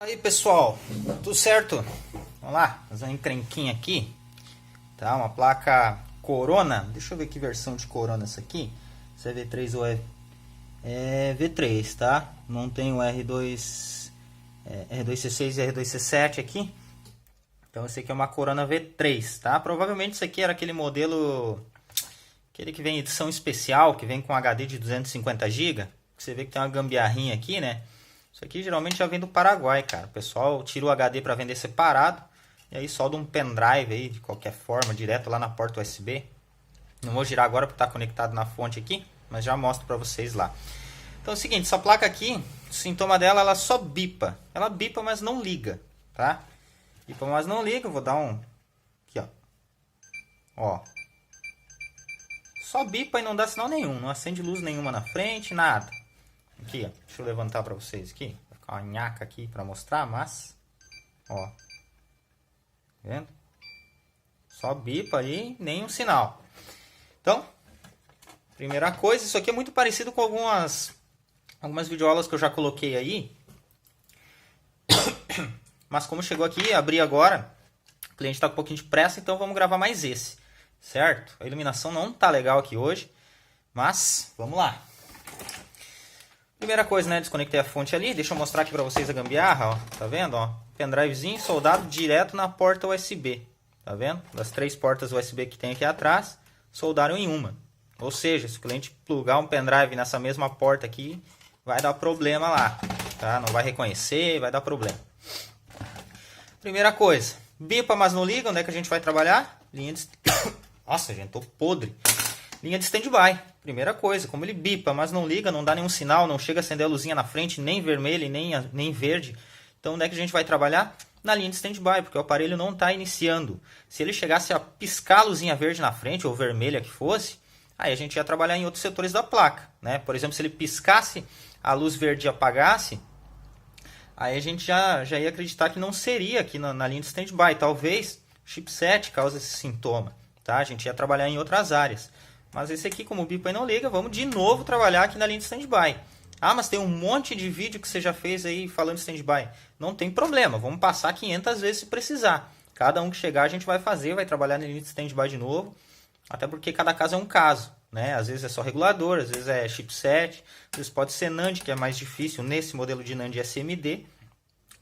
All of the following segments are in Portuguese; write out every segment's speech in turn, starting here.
Aí pessoal, tudo certo? Vamos lá, fazer uma encrenquinha aqui, tá? Uma placa Corona, deixa eu ver que versão de Corona é essa aqui, se é V3 ou é V3, tá? Não tem o R2C6 e R2C7 aqui, então esse aqui é uma Corona V3, tá? Provavelmente isso aqui era aquele modelo, aquele que vem em edição especial, que vem com HD de 250 GB, você vê que tem uma gambiarrinha aqui, né? Isso aqui geralmente já vem do Paraguai, cara. O pessoal tira o HD para vender separado e aí solda um pendrive aí de qualquer forma, direto lá na porta USB. Não vou girar agora porque está conectado na fonte aqui, mas já mostro para vocês lá. Então é o seguinte, essa placa aqui, o sintoma dela, ela só bipa. Ela bipa, mas não liga, tá? Bipa, mas não liga. Eu vou dar um... Aqui, ó. Só bipa e não dá sinal nenhum. Não acende luz nenhuma na frente, nada. Aqui, ó. Deixa eu levantar para vocês aqui. Vai ficar uma nhaca aqui para mostrar, mas... Ó. Tá vendo? Só bipa aí, nenhum sinal. Então, primeira coisa, isso aqui é muito parecido com algumas videoaulas que eu já coloquei aí. Mas como chegou aqui, abri agora, o cliente está com um pouquinho de pressa, então vamos gravar mais esse. Certo? A iluminação não tá legal aqui hoje, mas vamos lá. Primeira coisa, né? Desconectei a fonte ali. Deixa eu mostrar aqui para vocês a gambiarra, ó. Tá vendo, ó? Pendrivezinho soldado direto na porta USB. Tá vendo? Das 3 portas USB que tem aqui atrás, soldaram em uma. Ou seja, se o cliente plugar um pendrive nessa mesma porta aqui, vai dar problema lá, tá? Não vai reconhecer, vai dar problema. Primeira coisa, bipa, mas não liga. Onde é que a gente vai trabalhar? Linha de... Nossa, gente, tô podre. Linha de stand-by. Primeira coisa, como ele bipa, mas não liga, não dá nenhum sinal, não chega a acender a luzinha na frente, nem vermelha e nem verde. Então, onde é que a gente vai trabalhar? Na linha de stand-by, porque o aparelho não está iniciando. Se ele chegasse a piscar a luzinha verde na frente, ou vermelha que fosse, aí a gente ia trabalhar em outros setores da placa, né? Por exemplo, se ele piscasse, a luz verde apagasse, aí a gente já ia acreditar que não seria aqui na linha de stand-by. Talvez o chipset cause esse sintoma, tá? A gente ia trabalhar em outras áreas. Mas esse aqui, como o bipa não liga, vamos de novo trabalhar aqui na linha de stand-by. Ah, mas tem um monte de vídeo que você já fez aí falando de stand-by. Não tem problema, vamos passar 500 vezes se precisar. Cada um que chegar a gente vai fazer, vai trabalhar na linha de stand-by de novo. Até porque cada caso é um caso, né? Às vezes é só regulador, às vezes é chipset, às vezes pode ser NAND, que é mais difícil nesse modelo de NAND SMD.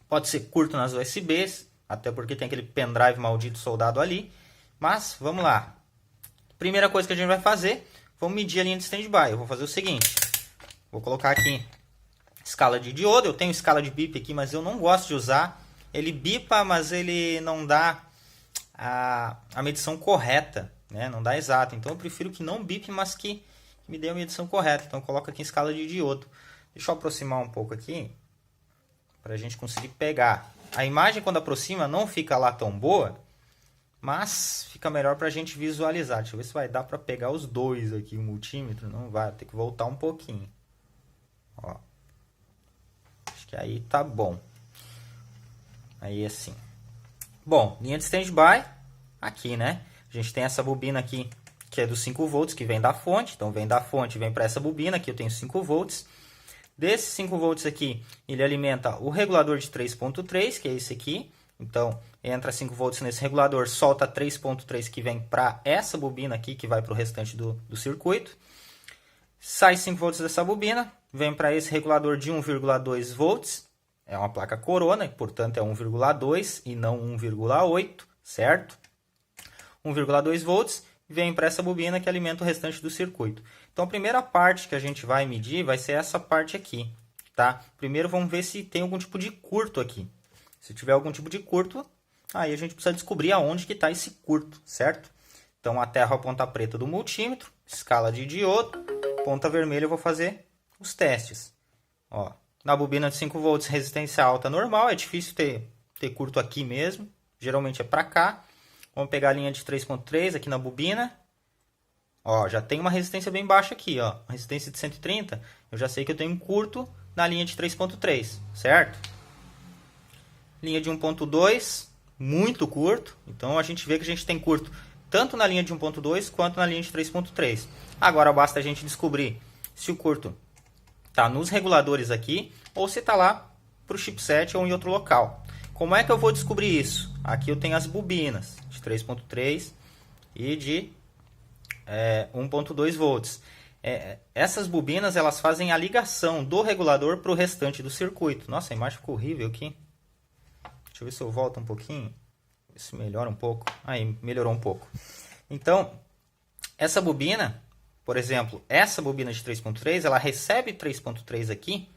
Pode ser curto nas USBs, até porque tem aquele pendrive maldito soldado ali. Mas, vamos lá. Primeira coisa que a gente vai fazer, vamos medir a linha de stand-by. Eu vou fazer o seguinte, vou colocar aqui escala de diodo. Eu tenho escala de bip aqui, mas eu não gosto de usar. Ele bipa, mas ele não dá a medição correta, né? Não dá exato. Então eu prefiro que não bipe, mas que me dê a medição correta. Então eu coloco aqui escala de diodo. Deixa eu aproximar um pouco aqui, para a gente conseguir pegar. A imagem quando aproxima não fica lá tão boa, mas fica melhor para a gente visualizar. Deixa eu ver se vai dar para pegar os dois aqui, o multímetro. Não vai, tem que voltar um pouquinho. Ó. Acho que aí tá bom. Aí assim. Bom, linha de stand-by. Aqui, né? A gente tem essa bobina aqui, que é dos 5 volts, que vem da fonte. Então vem da fonte, vem para essa bobina. Aqui eu tenho 5 volts. Desses 5 volts aqui, ele alimenta o regulador de 3.3, que é esse aqui. Então, entra 5 volts nesse regulador, solta 3.3 que vem para essa bobina aqui, que vai para o restante do circuito. Sai 5 volts dessa bobina, vem para esse regulador de 1,2 volts. É uma placa Corona, portanto é 1,2 e não 1,8, certo? 1,2 volts, vem para essa bobina que alimenta o restante do circuito. Então, a primeira parte que a gente vai medir vai ser essa parte aqui, tá? Primeiro, vamos ver se tem algum tipo de curto aqui. Se tiver algum tipo de curto, aí a gente precisa descobrir aonde que está esse curto, certo? Então, aterro a ponta preta do multímetro, escala de diodo, ponta vermelha eu vou fazer os testes. Ó, na bobina de 5 volts, resistência alta normal, é difícil ter curto aqui mesmo, geralmente é para cá. Vamos pegar a linha de 3.3 aqui na bobina. Ó, já tem uma resistência bem baixa aqui, ó, uma resistência de 130. Eu já sei que eu tenho um curto na linha de 3.3, certo? Linha de 1.2, muito curto. Então a gente vê que a gente tem curto tanto na linha de 1.2 quanto na linha de 3.3. Agora basta a gente descobrir se o curto está nos reguladores aqui ou se está lá para o chipset ou em outro local. Como é que eu vou descobrir isso? Aqui eu tenho as bobinas de 3.3 e de 1.2 volts. Essas bobinas elas fazem a ligação do regulador para o restante do circuito. Nossa, a imagem ficou horrível aqui. Deixa eu ver se eu volto um pouquinho. Ver se melhora um pouco. Aí, melhorou um pouco. Então, essa bobina, por exemplo, essa bobina de 3.3, ela recebe 3.3 aqui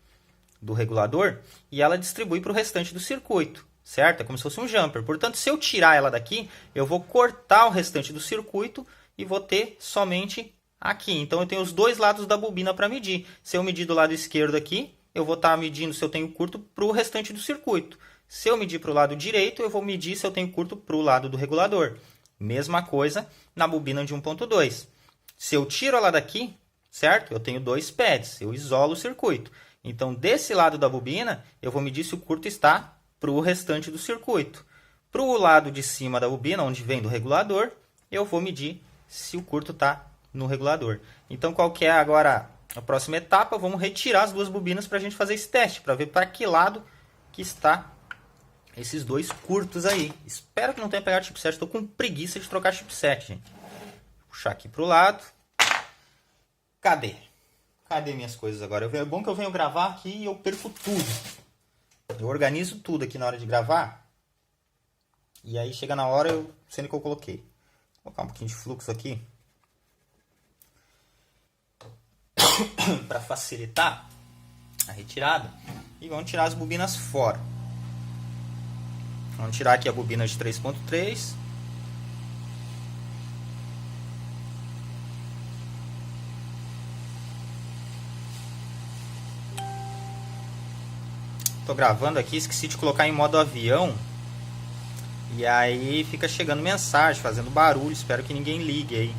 do regulador e ela distribui para o restante do circuito, certo? É como se fosse um jumper. Portanto, se eu tirar ela daqui, eu vou cortar o restante do circuito e vou ter somente aqui. Então, eu tenho os dois lados da bobina para medir. Se eu medir do lado esquerdo aqui, eu vou estar medindo se eu tenho curto para o restante do circuito. Se eu medir para o lado direito, eu vou medir se eu tenho curto para o lado do regulador. Mesma coisa na bobina de 1.2. Se eu tiro ela daqui, certo? Eu tenho dois pads, eu isolo o circuito. Então, desse lado da bobina, eu vou medir se o curto está para o restante do circuito. Para o lado de cima da bobina, onde vem do regulador, eu vou medir se o curto está no regulador. Então, qual que é agora a próxima etapa? Vamos retirar as duas bobinas para a gente fazer esse teste, para ver para que lado que está esses dois curtos aí. Espero que não tenha pegado chipset. Estou com preguiça de trocar chipset, gente. Vou puxar aqui para o lado. Cadê? Cadê minhas coisas agora? É bom que eu venho gravar aqui e eu perco tudo. Eu organizo tudo aqui na hora de gravar. E aí chega na hora eu sei o que eu coloquei. Vou colocar um pouquinho de fluxo aqui. Para facilitar a retirada. E vamos tirar as bobinas fora. Vamos tirar aqui a bobina de 3.3. Tô gravando aqui, esqueci de colocar em modo avião. E aí fica chegando mensagem, fazendo barulho. Espero que ninguém ligue aí.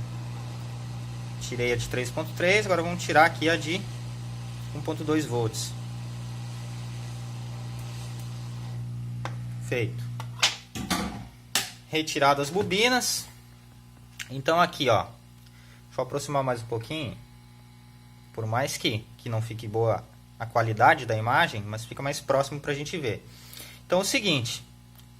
Tirei a de 3.3, agora vamos tirar aqui a de 1.2 volts. Feito. Retirado as bobinas. Então aqui, ó. Deixa eu aproximar mais um pouquinho. Por mais que não fique boa a qualidade da imagem, mas fica mais próximo para a gente ver. Então é o seguinte,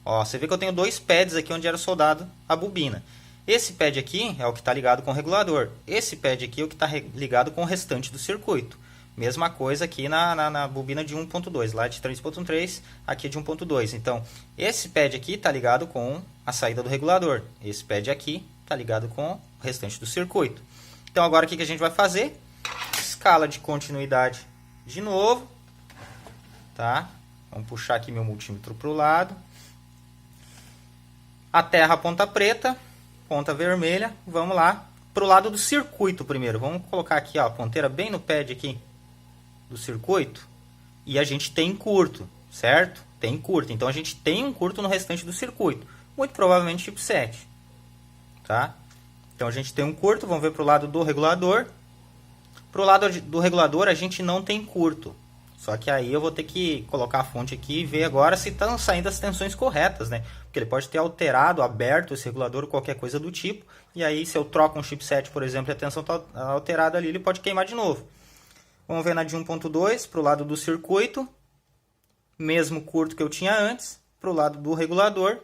ó, você vê que eu tenho dois pads aqui onde era soldado a bobina. Esse pad aqui é o que está ligado com o regulador. Esse pad aqui é o que está ligado com o restante do circuito. Mesma coisa aqui na bobina de 1.2, lá de 3.3, aqui de 1.2. Então, esse pad aqui está ligado com a saída do regulador. Esse pad aqui está ligado com o restante do circuito. Então, agora o que a gente vai fazer? Escala de continuidade de novo, tá? Vamos puxar aqui meu multímetro para o lado. A terra ponta preta, ponta vermelha. Vamos lá para o lado do circuito primeiro. Vamos colocar aqui ó, a ponteira bem no pad aqui do circuito. E a gente tem curto, certo? Tem curto. Então a gente tem um curto no restante do circuito. Muito provavelmente chipset, tá? Então a gente tem um curto. Vamos ver para o lado do regulador. Para o lado do regulador a gente não tem curto. Só que aí eu vou ter que colocar a fonte aqui e ver agora se estão saindo as tensões corretas, né? Porque ele pode ter alterado, aberto esse regulador ou qualquer coisa do tipo. E aí se eu troco um chipset, por exemplo, e a tensão está alterada ali, ele pode queimar de novo. Vamos ver na de 1.2 para o lado do circuito. Mesmo curto que eu tinha antes. Para o lado do regulador,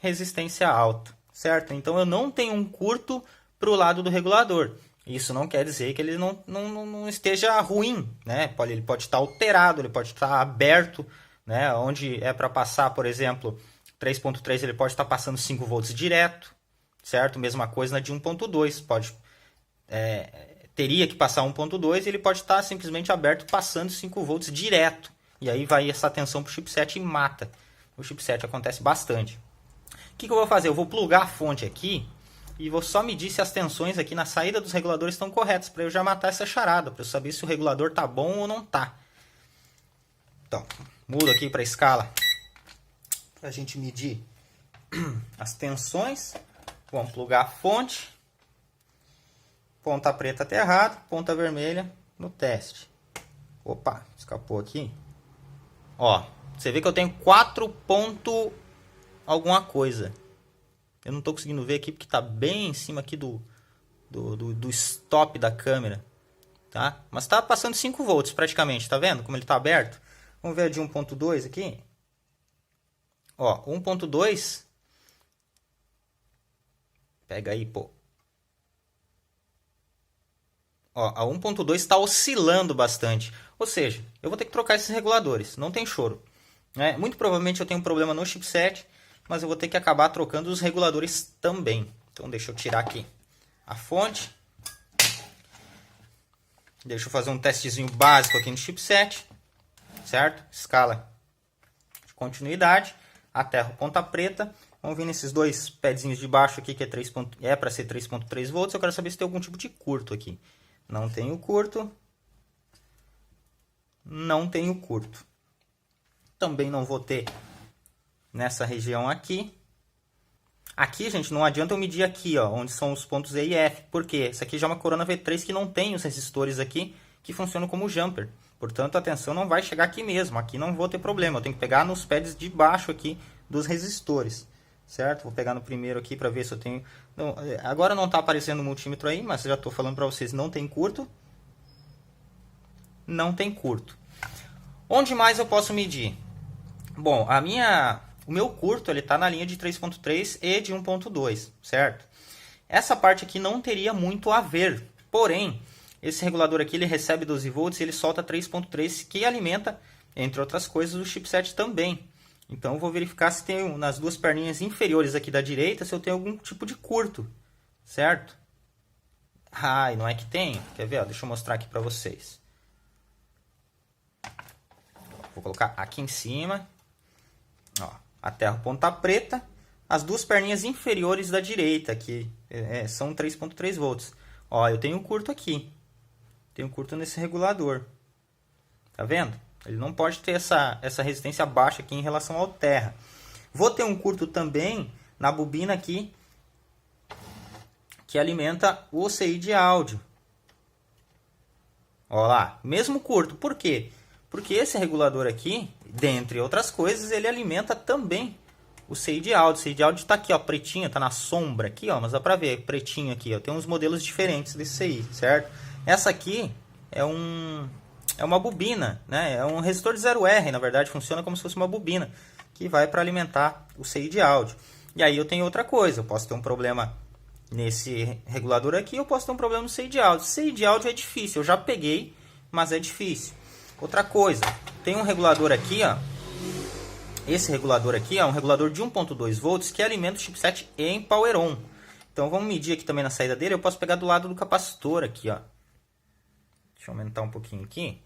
resistência alta, certo? Então eu não tenho um curto para o lado do regulador. Isso não quer dizer que ele não esteja ruim, né? Ele pode estar alterado, ele pode estar aberto, né? Onde é para passar, por exemplo, 3.3 ele pode estar passando 5 volts direto, certo? Mesma coisa na de 1.2, teria que passar 1.2 e ele pode estar simplesmente aberto passando 5 volts direto. E aí vai essa tensão para o chipset e mata. O chipset acontece bastante. O que eu vou fazer? Eu vou plugar a fonte aqui. E vou só medir se as tensões aqui na saída dos reguladores estão corretas, para eu já matar essa charada, para eu saber se o regulador tá bom ou não tá. Então, mudo aqui para a escala, para a gente medir as tensões. Vamos plugar a fonte. Ponta preta aterrado, ponta vermelha no teste. Opa, escapou aqui. Ó, você vê que eu tenho 4 ponto alguma coisa. Eu não estou conseguindo ver aqui porque está bem em cima aqui do stop da câmera, tá? Mas está passando 5 volts praticamente, tá vendo como ele está aberto? Vamos ver a de 1.2 aqui. Ó, 1.2. Pega aí, pô. Ó, a 1.2 está oscilando bastante. Ou seja, eu vou ter que trocar esses reguladores. Não tem choro. Né? Muito provavelmente eu tenho um problema no chipset, mas eu vou ter que acabar trocando os reguladores também. Então deixa eu tirar aqui a fonte. Deixa eu fazer um testezinho básico aqui no chipset. Certo? Escala de continuidade. Aterro ponta preta. Vamos vir nesses dois padzinhos de baixo aqui, que é para ser 3.3 volts. Eu quero saber se tem algum tipo de curto aqui. Não tenho curto. Não tenho curto. Também não vou ter nessa região aqui. Aqui, gente, não adianta eu medir aqui, ó, onde são os pontos E e F. Por quê? Essa aqui já é uma Corona V3 que não tem os resistores aqui que funcionam como jumper. Portanto, a tensão não vai chegar aqui mesmo. Aqui não vou ter problema. Eu tenho que pegar nos pads de baixo aqui dos resistores. Certo? Vou pegar no primeiro aqui para ver se eu tenho... Não, agora não está aparecendo o multímetro aí, mas já estou falando para vocês, não tem curto. Não tem curto. Onde mais eu posso medir? Bom, o meu curto está na linha de 3.3 e de 1.2, certo? Essa parte aqui não teria muito a ver. Porém, esse regulador aqui ele recebe 12 volts e ele solta 3.3, que alimenta, entre outras coisas, o chipset também. Então eu vou verificar se tem nas duas perninhas inferiores aqui da direita, se eu tenho algum tipo de curto, certo? Ah, e não é que tem. Quer ver? Ó, deixa eu mostrar aqui para vocês. Vou colocar aqui em cima. Ó, aterro ponta preta. As duas perninhas inferiores da direita aqui são 3.3 volts. Ó, eu tenho um curto aqui. Tenho curto nesse regulador. Tá vendo? Ele não pode ter essa resistência baixa aqui em relação ao terra. Vou ter um curto também na bobina aqui que alimenta o CI de áudio. Ó lá, mesmo curto. Por quê? Porque esse regulador aqui, dentre outras coisas, ele alimenta também o CI de áudio. O CI de áudio está aqui, ó, pretinho, está na sombra aqui, ó, mas dá para ver, pretinho aqui, ó. Tem uns modelos diferentes desse CI, certo? Essa aqui é uma bobina, né? É um resistor de 0R, na verdade, funciona como se fosse uma bobina que vai para alimentar o CI de áudio. E aí eu tenho outra coisa, eu posso ter um problema nesse regulador aqui, eu posso ter um problema no CI de áudio. CI de áudio é difícil, eu já peguei, mas é difícil. Outra coisa, tem um regulador aqui, ó. Esse regulador aqui é um regulador de 1.2 volts que alimenta o chipset em Power On. Então vamos medir aqui também na saída dele, eu posso pegar do lado do capacitor aqui, ó. Deixa eu aumentar um pouquinho aqui.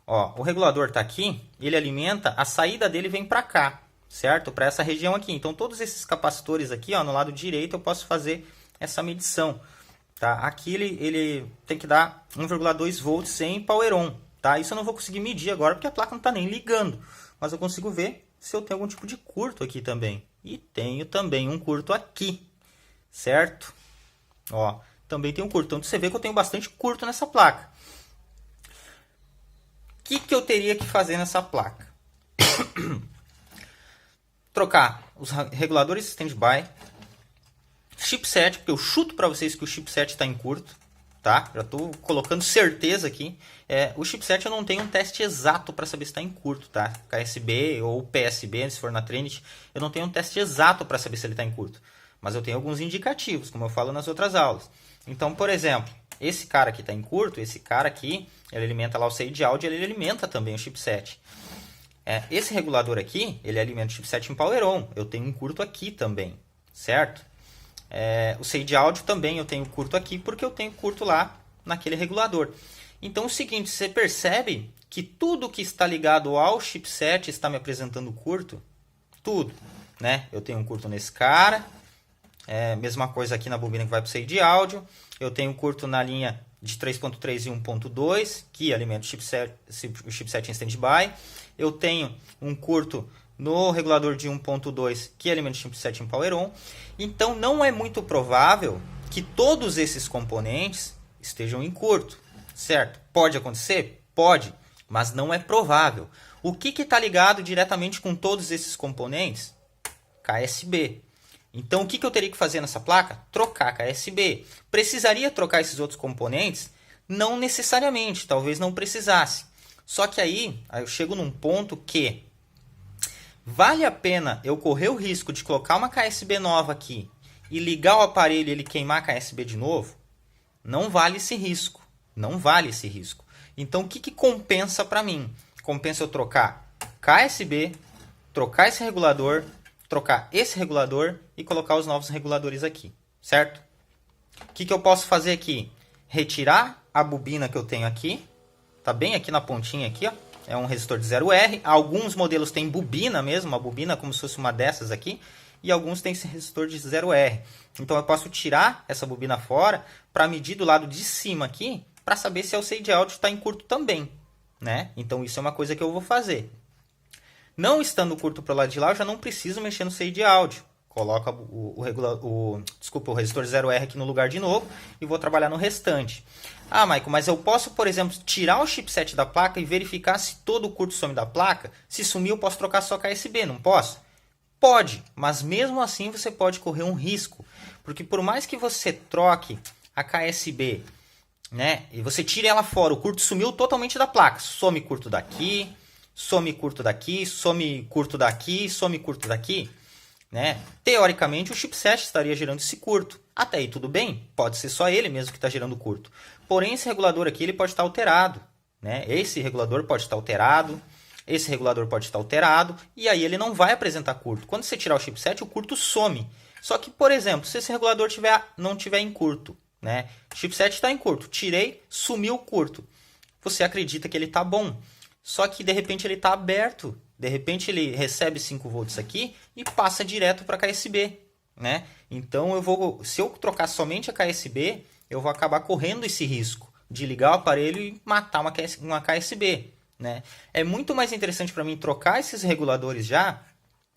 Ó, o regulador está aqui, ele alimenta, a saída dele vem para cá, certo? Para essa região aqui. Então, todos esses capacitores aqui, ó, no lado direito, eu posso fazer essa medição. Tá? Aqui ele tem que dar 1,2 volts em Power On. Tá? Isso eu não vou conseguir medir agora, porque a placa não está nem ligando. Mas eu consigo ver se eu tenho algum tipo de curto aqui também. E tenho também um curto aqui, certo? Ó, também tem um curto. Então, você vê que eu tenho bastante curto nessa placa. O que eu teria que fazer nessa placa? Trocar os reguladores stand-by, chipset, porque eu chuto para vocês que o chipset está em curto, tá? Já estou colocando certeza aqui. O chipset eu não tenho um teste exato para saber se está em curto, tá? KSB ou PSB, se for na Trinity, eu não tenho um teste exato para saber se ele está em curto. Mas eu tenho alguns indicativos, como eu falo nas outras aulas. Então, por exemplo, esse cara aqui está em curto, esse cara aqui, ele alimenta lá o CI de áudio, ele alimenta também o chipset. Esse regulador aqui, ele alimenta o chipset em Power On. Eu tenho um curto aqui também, certo? O CI de áudio também eu tenho curto aqui, porque eu tenho curto lá naquele regulador. Então, o seguinte, você percebe que tudo que está ligado ao chipset está me apresentando curto? Tudo, né? Eu tenho um curto nesse cara, mesma coisa aqui na bobina que vai para o CI de áudio. Eu tenho curto na linha de 3.3 e 1.2, que alimenta o chipset em standby. Eu tenho um curto no regulador de 1.2, que alimenta o chipset em Power On. Então, não é muito provável que todos esses componentes estejam em curto, certo? Pode acontecer? Pode, mas não é provável. O que está ligado diretamente com todos esses componentes? KSB. Então, o que eu teria que fazer nessa placa? Trocar KSB. Precisaria trocar esses outros componentes? Não necessariamente, talvez não precisasse. Só que aí eu chego num ponto que vale a pena eu correr o risco de colocar uma KSB nova aqui e ligar o aparelho e ele queimar a KSB de novo? Não vale esse risco. Não vale esse risco. Então, o que compensa para mim? Compensa eu trocar KSB, trocar esse regulador, trocar esse regulador e colocar os novos reguladores aqui, certo? O que eu posso fazer aqui? Retirar a bobina que eu tenho aqui, tá bem aqui na pontinha aqui, ó. É um resistor de 0R. Alguns modelos têm bobina mesmo, uma bobina como se fosse uma dessas aqui, e alguns têm esse resistor de 0R. Então eu posso tirar essa bobina fora para medir do lado de cima aqui, para saber se o save out está em curto também, né? Então isso é uma coisa que eu vou fazer. Não estando curto para o lado de lá, eu já não preciso mexer no save áudio. Coloco o resistor 0R aqui no lugar de novo e vou trabalhar no restante. Ah, Michael, mas eu posso, por exemplo, tirar o chipset da placa e verificar se todo o curto some da placa? Se sumir, eu posso trocar só KSB, não posso? Pode, mas mesmo assim você pode correr um risco. Porque por mais que você troque a KSB, né, e você tire ela fora, o curto sumiu totalmente da placa. Some curto daqui, some curto daqui, some curto daqui, some curto daqui. Né? Teoricamente, o chipset estaria gerando esse curto. Até aí tudo bem, pode ser só ele mesmo que está gerando curto. Porém, esse regulador aqui ele pode estar alterado. Né? Esse regulador pode estar alterado, esse regulador pode estar alterado, e aí ele não vai apresentar curto. Quando você tirar o chipset, o curto some. Só que, por exemplo, se esse regulador não tiver em curto, né? O chipset está em curto, tirei, sumiu o curto. Você acredita que ele está bom. Só que de repente ele está aberto. De repente ele recebe 5 volts aqui e passa direto para a KSB. Né? Então se eu trocar somente a KSB, eu vou acabar correndo esse risco de ligar o aparelho e matar uma KSB. Né? É muito mais interessante para mim trocar esses reguladores já,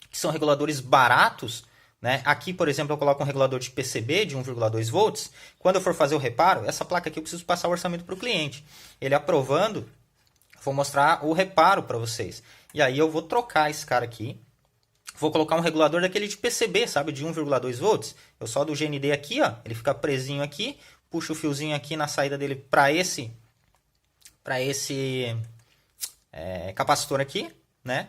que são reguladores baratos. Né? Aqui, por exemplo, eu coloco um regulador de PCB de 1,2 volts. Quando eu for fazer o reparo, essa placa aqui eu preciso passar o orçamento para o cliente. Ele aprovando, vou mostrar o reparo para vocês. E aí eu vou trocar esse cara aqui. Vou colocar um regulador daquele de PCB, sabe? De 1,2 volts. Eu soldo o GND aqui, ó. Ele fica presinho aqui. Puxo o fiozinho aqui na saída dele para esse capacitor aqui, né?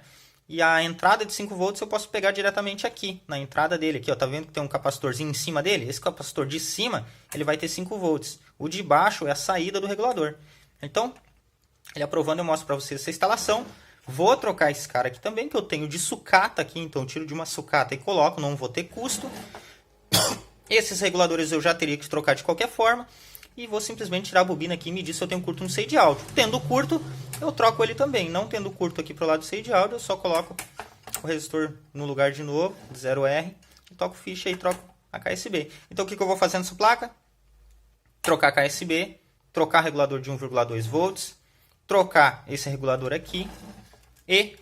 E a entrada de 5 volts eu posso pegar diretamente aqui, na entrada dele. Aqui, ó, tá vendo que tem um capacitorzinho em cima dele? Esse capacitor de cima, ele vai ter 5 volts. O de baixo é a saída do regulador. Então, ele aprovando, eu mostro para vocês essa instalação. Vou trocar esse cara aqui também, que eu tenho de sucata aqui. Então, eu tiro de uma sucata e coloco, não vou ter custo. Esses reguladores eu já teria que trocar de qualquer forma. E vou simplesmente tirar a bobina aqui e medir se eu tenho curto no save áudio. Tendo curto, eu troco ele também. Não tendo curto aqui para o lado do save áudio, eu só coloco o resistor no lugar de novo, 0R. E toco ficha e troco a KSB. Então, o que eu vou fazer nessa placa? Trocar a KSB, trocar regulador de 1,2 volts, trocar esse regulador aqui e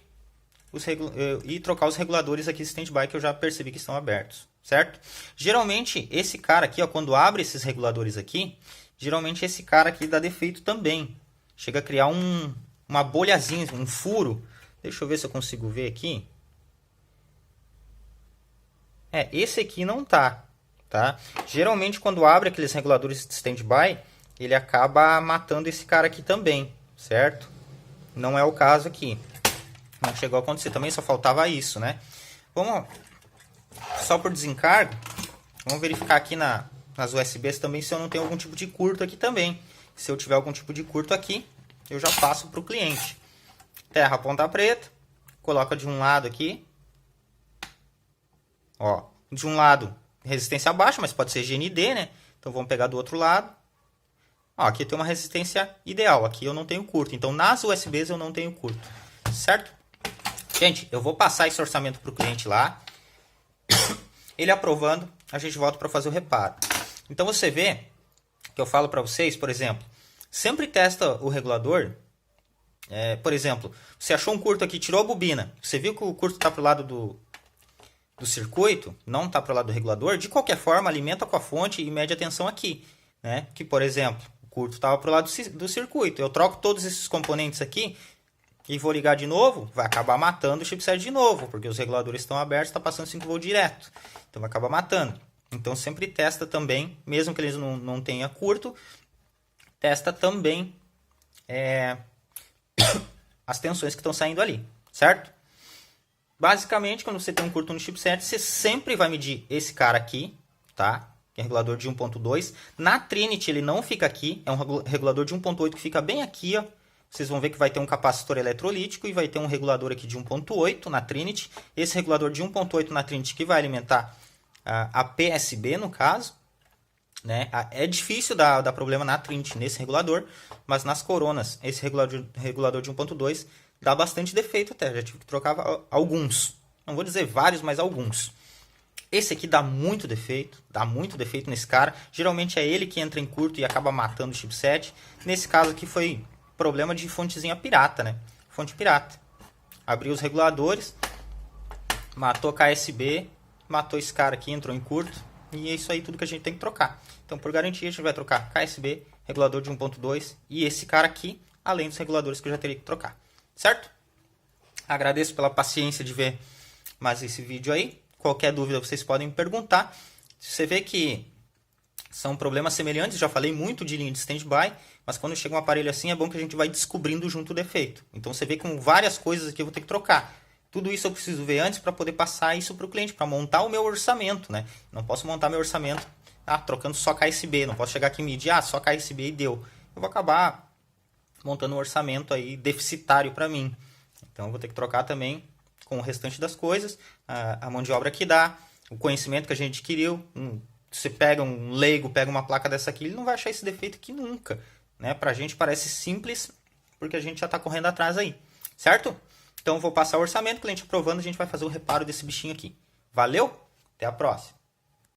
trocar os reguladores aqui stand-by que eu já percebi que estão abertos, certo? Geralmente, esse cara aqui, ó, quando abre esses reguladores aqui, geralmente esse cara aqui dá defeito também. Chega a criar uma bolhazinha, um furo. Deixa eu ver se eu consigo ver aqui. Esse aqui não tá? Geralmente, quando abre aqueles reguladores de stand-by, ele acaba matando esse cara aqui também, certo? Não é o caso aqui. Não chegou a acontecer também, só faltava isso, né? Vamos, só por desencargo, vamos verificar aqui nas USBs também se eu não tenho algum tipo de curto aqui também. Se eu tiver algum tipo de curto aqui, eu já passo para o cliente. Terra ponta preta, coloca de um lado aqui. Ó, de um lado resistência baixa, mas pode ser GND, né? Então vamos pegar do outro lado. Ó, aqui tem uma resistência ideal, aqui eu não tenho curto. Então nas USBs eu não tenho curto, certo? Gente, eu vou passar esse orçamento para o cliente lá. Ele aprovando, a gente volta para fazer o reparo. Então você vê que eu falo para vocês, por exemplo, sempre testa o regulador. Por exemplo, você achou um curto aqui, tirou a bobina. Você viu que o curto está para o lado do circuito, não está para o lado do regulador. De qualquer forma, alimenta com a fonte e mede a tensão aqui. Né? Que, por exemplo, o curto estava para o lado do circuito. Eu troco todos esses componentes aqui e vou ligar de novo, vai acabar matando o chipset de novo, porque os reguladores estão abertos, está passando 5 volts direto. Então vai acabar matando. Então sempre testa também, mesmo que eles não tenham curto, testa também as tensões que estão saindo ali, certo? Basicamente, quando você tem um curto no chipset, você sempre vai medir esse cara aqui, tá? Que é regulador de 1.2. Na Trinity ele não fica aqui, é um regulador de 1.8 que fica bem aqui, ó. Vocês vão ver que vai ter um capacitor eletrolítico e vai ter um regulador aqui de 1.8 na Trinity. Esse regulador de 1.8 na Trinity que vai alimentar a PSB, no caso. Né? É difícil dar problema na Trinity nesse regulador, mas nas Coronas, esse regulador de 1.2 dá bastante defeito até. Já tive que trocar alguns. Não vou dizer vários, mas alguns. Esse aqui dá muito defeito nesse cara. Geralmente é ele que entra em curto e acaba matando o chipset. Nesse caso aqui foi problema de fontezinha pirata, né? Fonte pirata. Abriu os reguladores, matou KSB, matou esse cara aqui, entrou em curto. E é isso aí tudo que a gente tem que trocar. Então, por garantia, a gente vai trocar KSB, regulador de 1.2 e esse cara aqui, além dos reguladores que eu já teria que trocar. Certo? Agradeço pela paciência de ver mais esse vídeo aí. Qualquer dúvida vocês podem me perguntar. Você vê que são problemas semelhantes, já falei muito de linha de standby, mas quando chega um aparelho assim é bom que a gente vai descobrindo junto o defeito. Então você vê que com várias coisas aqui eu vou ter que trocar. Tudo isso eu preciso ver antes para poder passar isso para o cliente, para montar o meu orçamento, né? Não posso montar meu orçamento trocando só KSB, não posso chegar aqui e medir, só KSB e deu. Eu vou acabar montando um orçamento aí deficitário para mim. Então eu vou ter que trocar também com o restante das coisas, a mão de obra que dá, o conhecimento que a gente adquiriu. Você pega um leigo, pega uma placa dessa aqui, ele não vai achar esse defeito aqui nunca. Né? Pra gente parece simples, porque a gente já está correndo atrás aí. Certo? Então eu vou passar o orçamento, o cliente aprovando, a gente vai fazer o reparo desse bichinho aqui. Valeu? Até a próxima.